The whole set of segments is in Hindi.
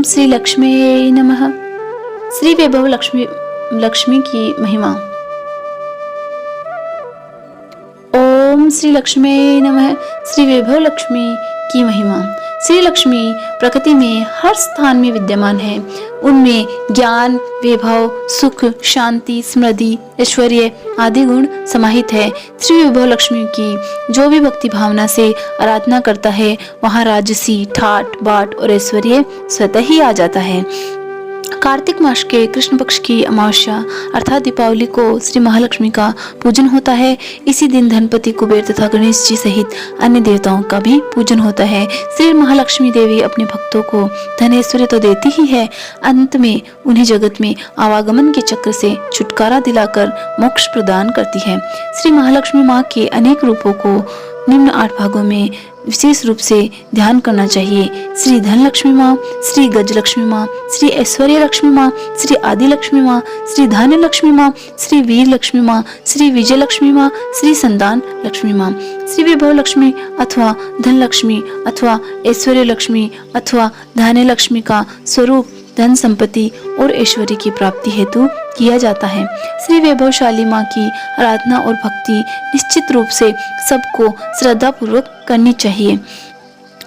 श्री लक्ष्मी नमः। श्री वैभव लक्ष्मी की महिमा। ओम श्री लक्ष्मी नमः। श्री वैभव लक्ष्मी की महिमा। श्री लक्ष्मी प्रकृति में हर स्थान में विद्यमान है। उनमें ज्ञान, वैभव, सुख, शांति, समृद्धि, ऐश्वर्य आदि गुण समाहित है। श्री वैभव लक्ष्मी की जो भी भक्ति भावना से आराधना करता है वहाँ राजसी, ठाट बाट और ऐश्वर्य स्वतः ही आ जाता है। कार्तिक मास के कृष्ण पक्ष की अमावस्या अर्थात दीपावली को श्री महालक्ष्मी का पूजन होता है। इसी दिन धनपति, कुबेर तथा गणेश जी सहित अन्य देवताओं का भी पूजन होता है। श्री महालक्ष्मी देवी अपने भक्तों को धन ऐश्वर्य तो देती ही है, अंत में उन्हें जगत में आवागमन के चक्र से छुटकारा दिलाकर मोक्ष प्रदान करती है। श्री महालक्ष्मी माँ के अनेक रूपों को निम्न 8 भागों में विशेष रूप से ध्यान करना चाहिए। श्री धन लक्ष्मी माँ, श्री गज लक्ष्मी माँ, श्री ऐश्वर्य लक्ष्मी माँ, श्री आदि लक्ष्मी माँ, श्री धान्य लक्ष्मी माँ, श्री वीर लक्ष्मी माँ, श्री विजय लक्ष्मी माँ, श्री संतान लक्ष्मी माँ। श्री वैभव लक्ष्मी अथवा धन लक्ष्मी अथवा ऐश्वर्य लक्ष्मी अथवा धान्य लक्ष्मी का स्वरूप धन, संपत्ति और ऐश्वर्य की प्राप्ति हेतु किया जाता है। श्री वैभवशाली माँ की आराधना और भक्ति निश्चित रूप से सबको श्रद्धा पूर्वक करनी चाहिए।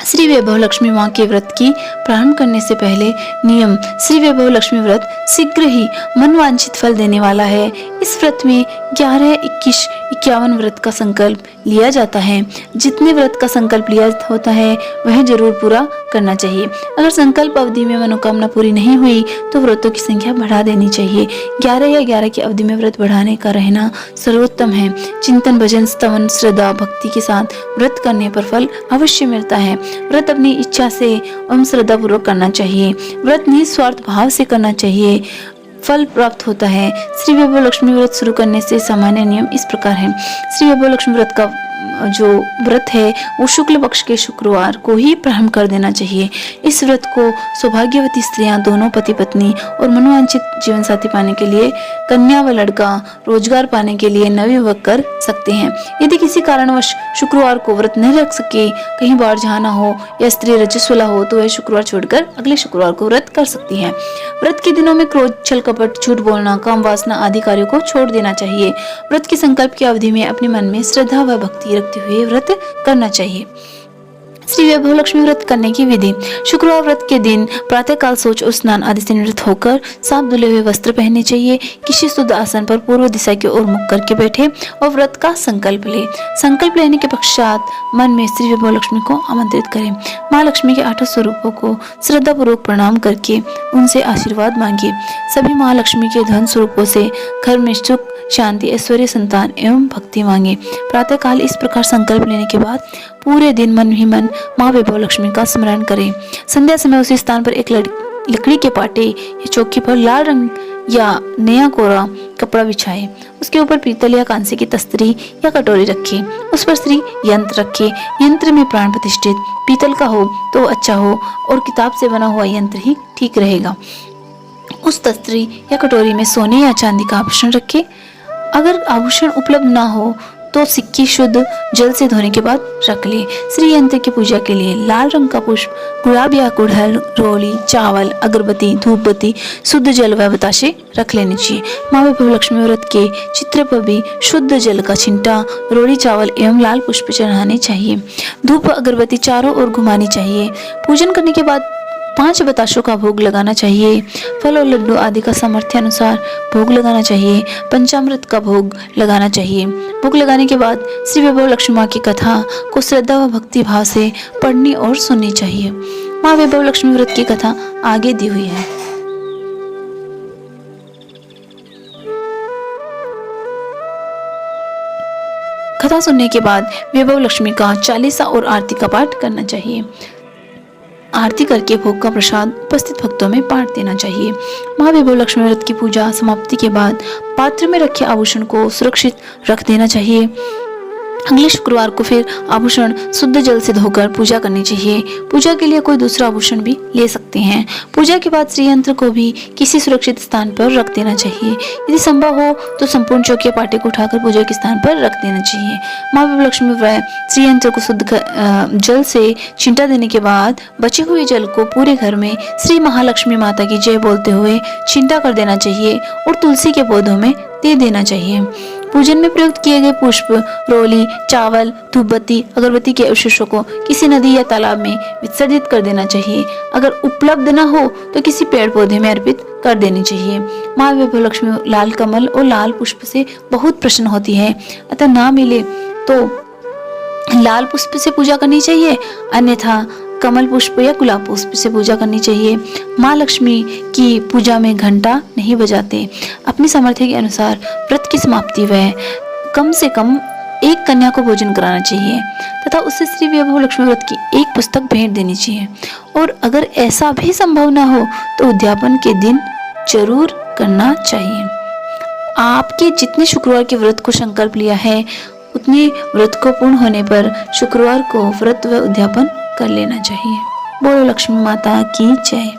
श्री वैभव लक्ष्मी माँ के व्रत की प्रारंभ करने से पहले नियम। श्री वैभव लक्ष्मी व्रत शीघ्र ही मनवांछित फल देने वाला है। इस व्रत में 11, 21, 51 व्रत का संकल्प लिया जाता है। जितने व्रत का संकल्प लिया होता है वह जरूर पूरा करना चाहिए। अगर संकल्प अवधि में मनोकामना पूरी नहीं हुई तो व्रतों की संख्या बढ़ा देनी चाहिए। 11 या 11 की अवधि में व्रत बढ़ाने का रहना सर्वोत्तम है। चिंतन, भजन, स्तवन, श्रद्धा, भक्ति के साथ व्रत करने पर फल अवश्य मिलता है। व्रत अपनी इच्छा से एवं श्रद्धा पूर्वक करना चाहिए। व्रत निस्वार्थ भाव से करना चाहिए, फल प्राप्त होता है। श्री वैभव लक्ष्मी व्रत शुरू करने से सामान्य नियम इस प्रकार है। श्री वैभव लक्ष्मी व्रत का जो व्रत है वो शुक्ल पक्ष के शुक्रवार को ही प्रारंभ कर देना चाहिए। इस व्रत को सौभाग्यवती स्त्रियां, दोनों पति पत्नी और मनोवांछित जीवन साथी पाने के लिए, कन्या व लड़का रोजगार पाने के लिए नवयुवक कर सकते हैं। यदि किसी कारणवश शुक्रवार को व्रत नहीं रख सके, कहीं बाहर जाना हो या स्त्री रजस्वला हो तो वह शुक्रवार छोड़कर अगले शुक्रवार को व्रत कर सकती है। व्रत के दिनों में क्रोध, छल कपट, झूठ बोलना, काम वासना आदि कार्यों को छोड़ देना चाहिए। व्रत के संकल्प की अवधि में अपने मन में श्रद्धा व भक्ति रखते हुए व्रत करना चाहिए। श्री वैभव लक्ष्मी व्रत करने की विधि। शुक्रवार व्रत के दिन प्रातः काल शौच और स्नान आदि से निवृत्त होकर साफ धुले हुए वस्त्र पहनने चाहिए। किसी शुद्ध आसन पर पूर्व दिशा की ओर मुख करके बैठे और व्रत का संकल्प ले। संकल्प लेने के पश्चात मन में श्री वैभव लक्ष्मी को आमंत्रित करें। माँ लक्ष्मी के 8 स्वरूपों को श्रद्धा पूर्वक प्रणाम करके उनसे आशीर्वाद मांगे। सभी माँ लक्ष्मी के धन स्वरूपों से घर में सुख, शांति, ऐश्वर्य, संतान एवं भक्ति मांगे। प्रातः काल इस प्रकार संकल्प लेने के बाद पूरे दिन मन ही मन माँ वैभव लक्ष्मी का स्मरण करें। संध्या समय उसी स्थान पर एक लकड़ी के पाटे या चौकी पर लाल रंग या नया कोरा कपड़ा बिछाए। उसके ऊपर पीतल या कांसे की तस्तरी या कटोरी रखे। उस पर श्री यंत्र रखे। यंत्र में प्राण प्रतिष्ठित पीतल का हो तो अच्छा हो और किताब से बना हुआ यंत्र ही ठीक रहेगा। उस तस्तरी या कटोरी में सोने या चांदी का आभूषण रखे। अगर आभूषण उपलब्ध ना हो तो सिक्की शुद्ध जल से धोने के बाद रख ले। श्री यंत्र की पूजा के लिए लाल रंग का पुष्प, गुलाब या गुड़हल, रोली, चावल, अगरबत्ती, धूपबत्ती, शुद्ध जल व बताशे रख लेने चाहिए। माँ वैभव लक्ष्मी व्रत के चित्र पर भी शुद्ध जल का छिंटा, रोली, चावल एवं लाल पुष्प चढ़ाने चाहिए। धूप अगरबत्ती चारों ओर घुमानी चाहिए। पूजन करने के बाद 5 बताशों का भोग लगाना चाहिए। फल और लड्डू आदि का सामर्थ्य अनुसार भोग लगाना चाहिए। पंचामृत का भोग लगाना चाहिए। भोग लगाने के बाद श्री वैभव लक्ष्मी माँ की कथा को श्रद्धा व भक्ति भाव से पढ़नी और सुननी चाहिए। माँ वैभव लक्ष्मी व्रत की कथा आगे दी हुई है। कथा सुनने के बाद वैभव लक्ष्मी का चालीसा और आरती का पाठ करना चाहिए। आरती करके भोग का प्रसाद उपस्थित भक्तों में बांट देना चाहिए। माँ वैभव लक्ष्मी व्रत की पूजा समाप्ति के बाद पात्र में रखे आभूषण को सुरक्षित रख देना चाहिए। अगले शुक्रवार को फिर आभूषण शुद्ध जल से धोकर पूजा करनी चाहिए। पूजा के लिए कोई दूसरा आभूषण भी ले सकते हैं। पूजा के बाद श्री यंत्र को भी किसी सुरक्षित स्थान पर रख देना चाहिए। यदि संभव हो तो संपूर्ण चौकिया पाटे को उठाकर पूजा के स्थान पर रख देना चाहिए। माँ विभलक्ष्मी व्रत श्री यंत्र को शुद्ध जल से छिंटा देने के बाद बचे हुए जल को पूरे घर में श्री महालक्ष्मी माता की जय बोलते हुए छिंटा कर देना चाहिए और तुलसी के पौधों में दे देना चाहिए। पूजन में प्रयुक्त किए गए पुष्प, रोली, चावल, धूपबत्ती, अगरबत्ती के अवशेषों को किसी नदी या तालाब में विसर्जित कर देना चाहिए। अगर उपलब्ध न हो तो किसी पेड़ पौधे में अर्पित कर देनी चाहिए। माँ विभलक्ष्मी लाल कमल और लाल पुष्प से बहुत प्रसन्न होती है, अतः ना मिले तो लाल पुष्प से पूजा करनी चाहिए, अन्यथा कमल पुष्प या गुलाब पुष्प से पूजा करनी चाहिए। माँ लक्ष्मी की पूजा में घंटा नहीं बजाते। अपनी सामर्थ्य के अनुसार व्रत की समाप्ति व कम से कम एक कन्या को भोजन कराना चाहिए तथा उससे श्री वैभव लक्ष्मी व्रत की एक पुस्तक भेंट देनी चाहिए। और अगर ऐसा भी संभव न हो तो उद्यापन के दिन जरूर करना चाहिए। आपके जितने शुक्रवार के व्रत को संकल्प लिया है उतने व्रत को पूर्ण होने पर शुक्रवार को व्रत व उद्यापन कर लेना चाहिए। बोलो लक्ष्मी माता की जय।